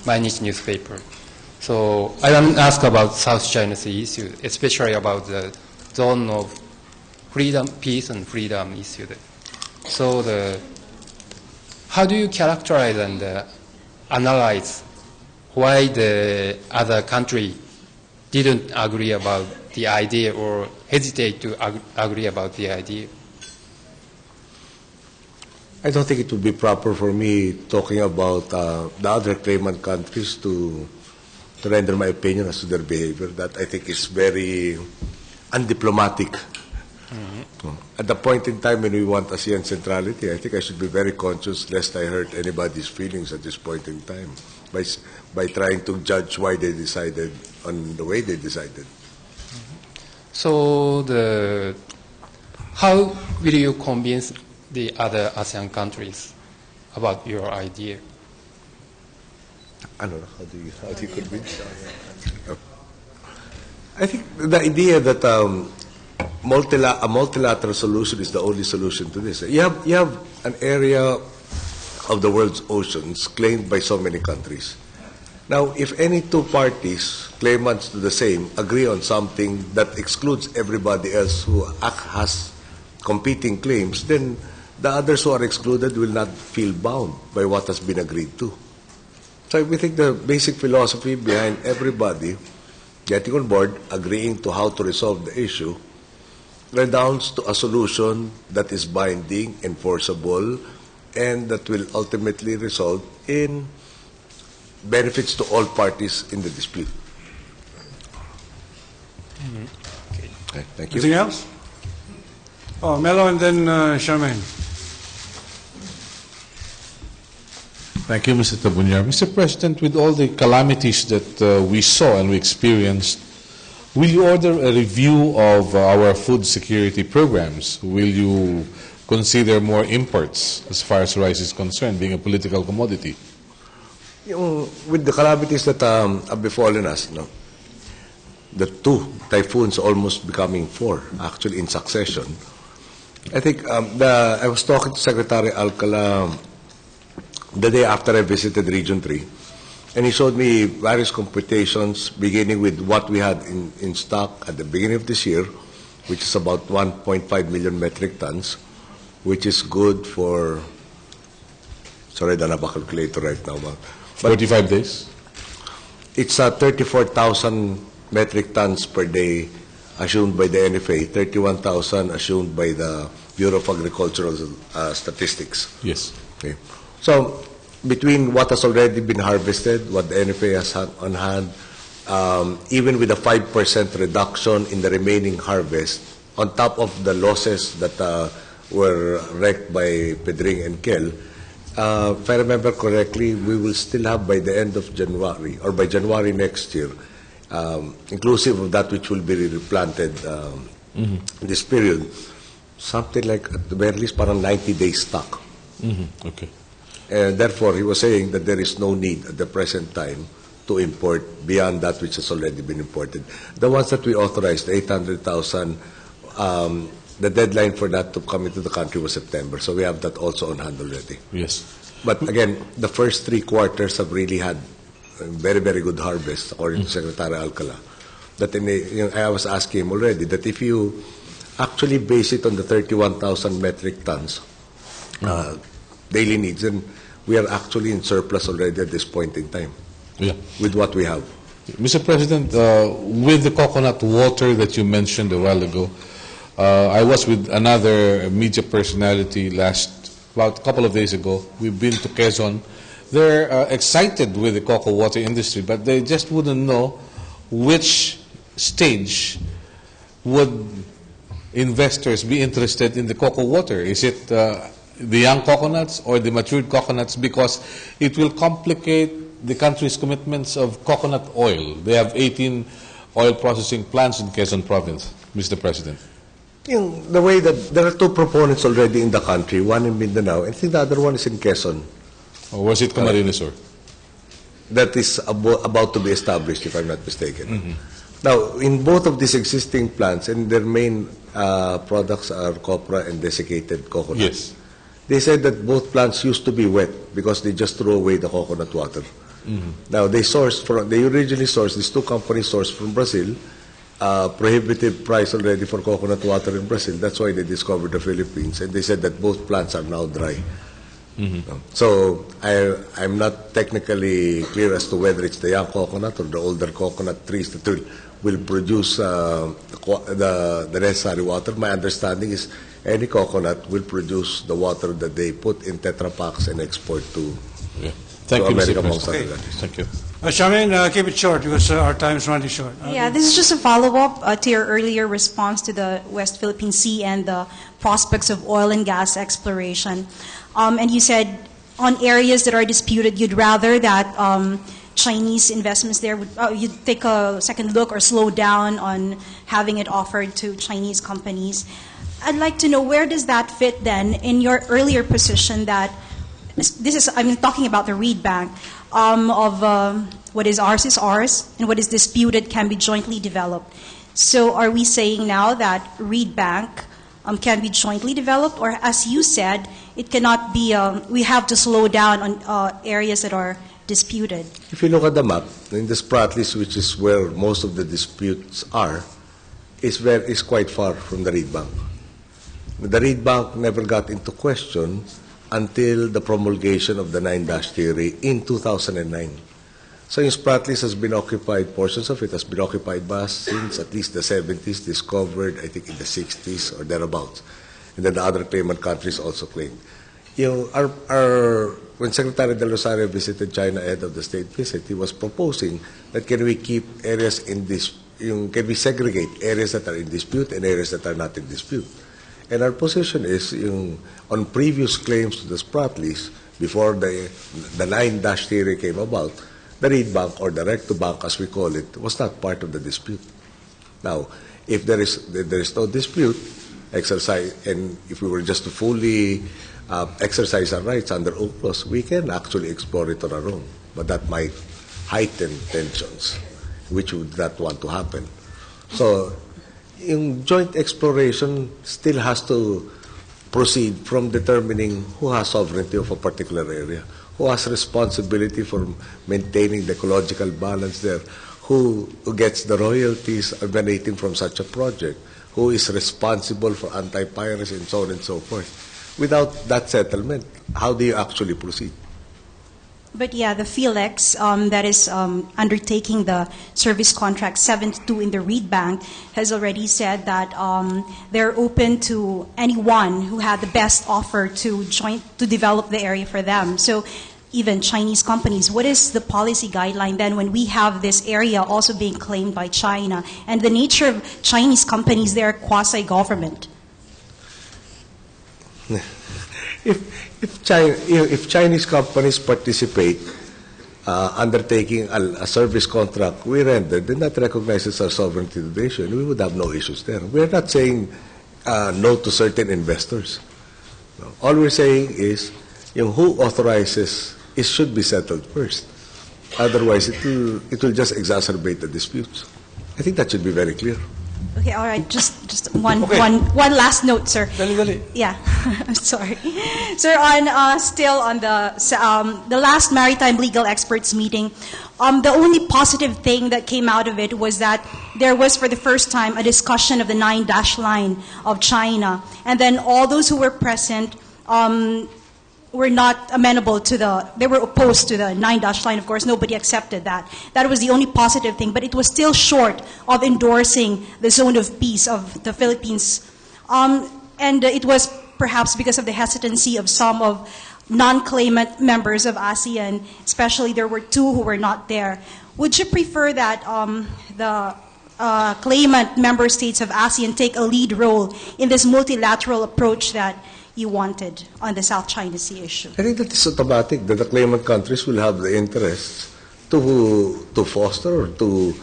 Mainichi newspaper. So I want to ask about South China Sea issue, especially about the zone of freedom, peace and freedom issue. So how do you characterize and analyze why the other country didn't agree about the idea or hesitate to agree about the idea? I don't think it would be proper for me talking about the other claimant countries to render my opinion as to their behavior. That I think is very undiplomatic. Mm-hmm. At the point in time when we want ASEAN centrality, I think I should be very conscious lest I hurt anybody's feelings at this point in time by trying to judge why they decided on the way they decided. Mm-hmm. So how will you convince the other ASEAN countries about your idea? I don't know. How do you convince? I think the idea that a multilateral solution is the only solution to this. You have an area of the world's oceans claimed by so many countries. Now, if any two parties, claimants to the same, agree on something that excludes everybody else who has competing claims, then the others who are excluded will not feel bound by what has been agreed to. So we think the basic philosophy behind everybody getting on board, agreeing to how to resolve the issue, redounds to a solution that is binding, enforceable, and that will ultimately result in benefits to all parties in the dispute. Mm-hmm. Okay, thank you. Anything else? Oh, Mello and then Charmaine. Thank you, Mr. Tabunyar. Mr. President, with all the calamities that we saw and we experienced, will you order a review of our food security programs? Will you consider more imports as far as rice is concerned, being a political commodity? With the calamities that have befallen us, the 2 typhoons almost becoming 4, actually in succession, I think I was talking to Secretary Alcala the day after I visited Region 3, and he showed me various computations beginning with what we had in stock at the beginning of this year, which is about 1.5 million metric tons, which is good for, sorry, I don't have a calculator right now. But 45 days? It's 34,000 metric tons per day assumed by the NFA, 31,000 assumed by the Bureau of Agricultural Statistics. Yes. Okay. So between what has already been harvested, what the NFA has on hand, even with a 5% reduction in the remaining harvest, on top of the losses that were wreaked by Pedring and Kel, if I remember correctly, we will still have by the end of January, or by January next year, inclusive of that which will be replanted in this period, something like at the very least parang 90 days stock. Okay. And therefore, he was saying that there is no need at the present time to import beyond that which has already been imported. The ones that we authorized, 800,000, the deadline for that to come into the country was September. So we have that also on hand already. Yes. But again, the first 3 quarters have really had very, very good harvest, according to Secretary Alcala. That I was asking him already that if you actually base it on the 31,000 metric tons daily needs, then we are actually in surplus already at this point in time. Yeah. With what we have. Mr. President, with the coconut water that you mentioned a while ago, I was with another media personality about a couple of days ago. We've been to Quezon. They're excited with the cocoa water industry, but they just wouldn't know which stage would investors be interested in the cocoa water. Is it the young coconuts or the matured coconuts? Because it will complicate the country's commitments of coconut oil. They have 18 oil processing plants in Quezon Province, Mr. President. The way that there are 2 proponents already in the country, one in Mindanao, and I think the other one is in Quezon. Or was it Camarines, sir? That is about to be established, if I'm not mistaken. Now, in both of these existing plants, and their main products are copra and desiccated coconut. Yes. They said that both plants used to be wet because they just throw away the coconut water. Now, they originally sourced, these 2 companies sourced from Brazil, prohibitive price already for coconut water in Brazil. That's why they discovered the Philippines, and they said that both plants are now dry. So I'm not technically clear as to whether it's the young coconut or the older coconut trees that will produce the necessary water. My understanding is any coconut will produce the water that they put in Tetra Paks and export to Thank you, America, Mr. amongst other President. countries. Thank you. Charmaine, keep it short because our time is running short. Yeah, this is just a follow-up to your earlier response to the West Philippine Sea and the prospects of oil and gas exploration. And you said on areas that are disputed, you'd rather that Chinese investments there would you'd take a second look or slow down on having it offered to Chinese companies. I'd like to know, where does that fit then in your earlier position that I'm talking about the Reed Bank of what is ours and what is disputed can be jointly developed. So are we saying now that Reed Bank can be jointly developed, or as you said, it cannot be, we have to slow down on areas that are disputed? If you look at the map, in the Spratlys, which is where most of the disputes are, is quite far from the Reed Bank. The Reed Bank never got into question until the promulgation of the 9-dash theory in 2009. So in Spratlys has been occupied, portions of it has been occupied by us since at least the 70s, discovered I think in the 60s or thereabouts. And then the other claimant countries also claimed. When Secretary Del Rosario visited China ahead of the state visit, he was proposing that can we keep areas can we segregate areas that are in dispute and areas that are not in dispute. And our position is, on previous claims to the Spratlys, before the 9-dash theory came about, the Reed Bank, or direct-to-bank as we call it, was not part of the dispute. Now, if there is no dispute, and if we were just to fully exercise our rights under UNCLOS, we can actually explore it on our own. But that might heighten tensions, which we would not want to happen. So, joint exploration still has to proceed from determining who has sovereignty of a particular area, who has responsibility for maintaining the ecological balance there, who gets the royalties emanating from such a project, who is responsible for anti-piracy, and so on and so forth. Without that settlement, how do you actually proceed? But yeah, the FELEX that is undertaking the service contract 72 in the Reed Bank has already said that they're open to anyone who had the best offer to develop the area for them. So even Chinese companies, what is the policy guideline then when we have this area also being claimed by China? And the nature of Chinese companies, they're quasi-government. If Chinese companies participate undertaking a service contract we render, then that recognizes our sovereignty to the nation. We would have no issues there. We are not saying no to certain investors. No. All we're saying is who authorizes it should be settled first. Otherwise, it will just exacerbate the disputes. I think that should be very clear. Okay, all right. Just one last note, sir. Dali. Yeah, I'm sorry, sir. Still on the last maritime legal experts meeting, the only positive thing that came out of it was that there was, for the first time, a discussion of the 9-dash line of China, and then all those who were present were not amenable to they were opposed to the 9-dash line. Of course, nobody accepted that. That was the only positive thing, but it was still short of endorsing the zone of peace of the Philippines. And it was perhaps because of the hesitancy of some of non-claimant members of ASEAN, especially there were 2 who were not there. Would you prefer that the claimant member states of ASEAN take a lead role in this multilateral approach that you wanted on the South China Sea issue? I think that is automatic, that the claimant countries will have the interest to foster or to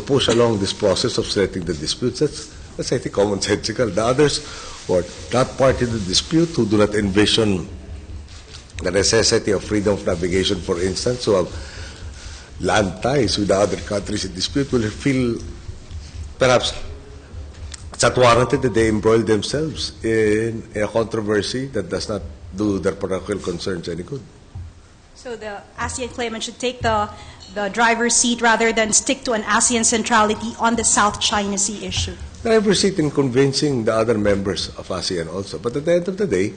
push along this process of settling the disputes. That's I think, commonsensical. The others who are not party to the dispute, who do not envision the necessity of freedom of navigation, for instance, who have land ties with the other countries in dispute, will feel perhaps it's not warranted that they embroil themselves in a controversy that does not do their parochial concerns any good. So the ASEAN claimant should take the driver's seat rather than stick to an ASEAN centrality on the South China Sea issue. Driver's seat in convincing the other members of ASEAN also. But at the end of the day,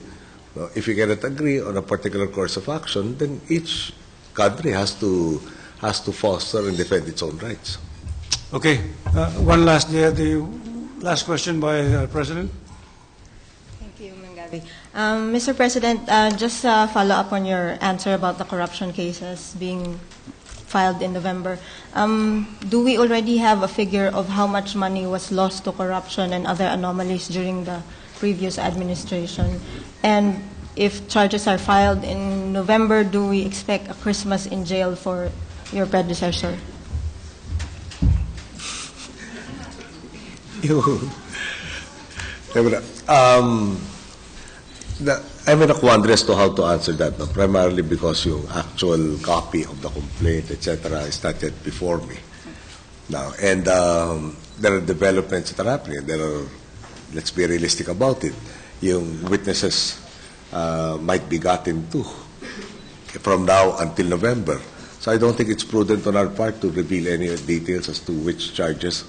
if you cannot agree on a particular course of action, then each country has to foster and defend its own rights. Okay. One last, the last question by President. Thank you, Mangabi. Mr. President, just follow up on your answer about the corruption cases being filed in November. Do we already have a figure of how much money was lost to corruption and other anomalies during the previous administration? And if charges are filed in November, do we expect a Christmas in jail for your predecessor? I'm in a quandary as to how to answer that, no? Primarily because yung actual copy of the complaint, etc., is not yet before me now. And there are developments that are happening. Let's be realistic about it. Yung witnesses might be gotten to from now until November. So I don't think it's prudent on our part to reveal any details as to which charges.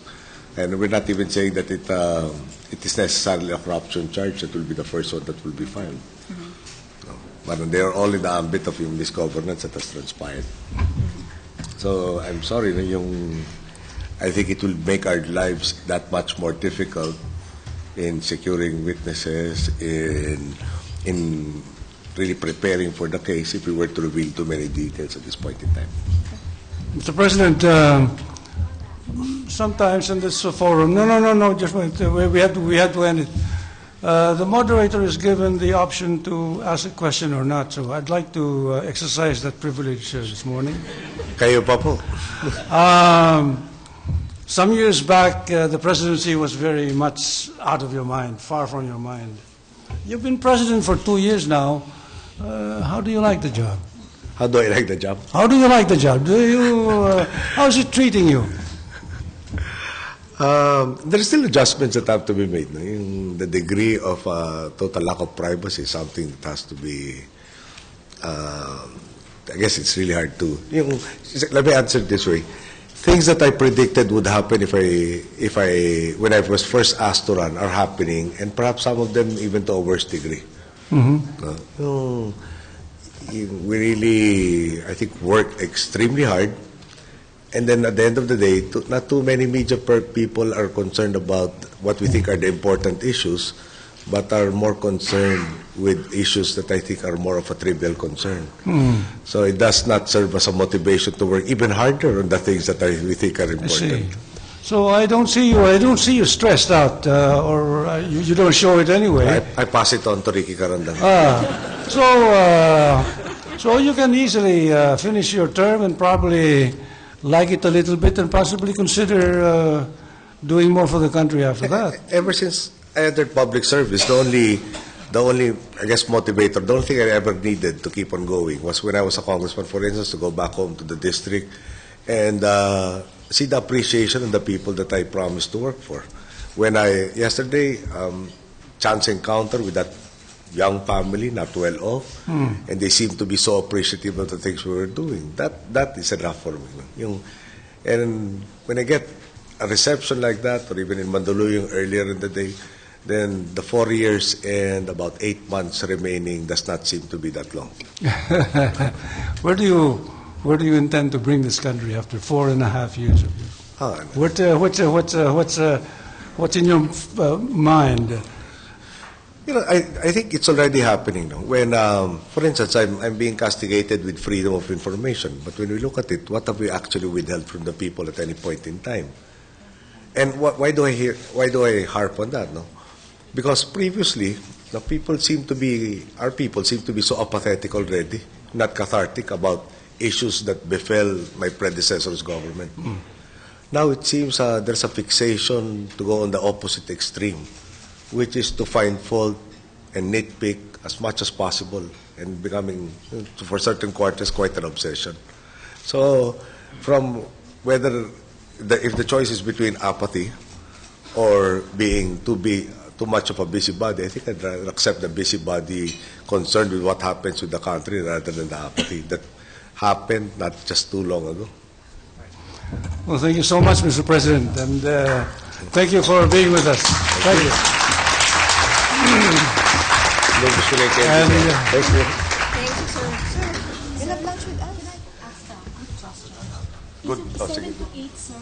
And we're not even saying that it is necessarily a corruption charge that will be the first one that will be filed. But they are all in the ambit of yung misgovernance that has transpired. So I'm sorry, I think it will make our lives that much more difficult in securing witnesses, in really preparing for the case if we were to reveal too many details at this point in time. Mr. President, sometimes in this forum, no, just wait, we have to end it. The moderator is given the option to ask a question or not, so I'd like to exercise that privilege this morning. Kayo pa po. Some years back, the presidency was very much out of your mind, far from your mind. You've been president for 2 years now. How do you like the job? How do I like the job? How do you like the job? How is it treating you? There are still adjustments that have to be made. No? The degree of total lack of privacy is something that has to be, I guess it's really hard to, let me answer it this way. Things that I predicted would happen when I was first asked to run are happening, and perhaps some of them even to a worse degree. Mm-hmm. We really, I think, work extremely hard. And then at the end of the day, not too many media people are concerned about what we think are the important issues, but are more concerned with issues that I think are more of a trivial concern. So it does not serve as a motivation to work even harder on the things that we think are important. So I don't see you stressed out, or you don't show it anyway. I pass it on to Ricky Carandang. So you can easily finish your term and probably like it a little bit and possibly consider doing more for the country after that. Ever since I entered public service, the the only, I guess, motivator, the only thing I ever needed to keep on going was when I was a congressman, for instance, to go back home to the district and see the appreciation of the people that I promised to work for. When yesterday, chance encounter with that young family, not well off, and they seem to be so appreciative of the things we were doing. That is enough for me. And when I get a reception like that, or even in Mandaluyong earlier in the day, then the 4 years and about 8 months remaining does not seem to be that long. Where do you intend to bring this country after 4.5 years of you? What's in your mind? I think it's already happening now. When, for instance, I'm being castigated with freedom of information, but when we look at it, what have we actually withheld from the people at any point in time? And why do I harp on that? No, because previously our people seem to be so apathetic already, not cathartic about issues that befell my predecessor's government. Now it seems there's a fixation to go on the opposite extreme, which is to find fault and nitpick as much as possible, and becoming, for certain quarters, quite an obsession. So, from if the choice is between apathy or being too much of a busybody, I think I'd rather accept the busybody concerned with what happens with the country rather than the apathy that happened not just too long ago. Well, thank you so much, Mr. President, and thank you for being with us. Thank you. Thank you. Thank you, sir. Sir, you'll have lunch with us. Good. 7 to 8, sir.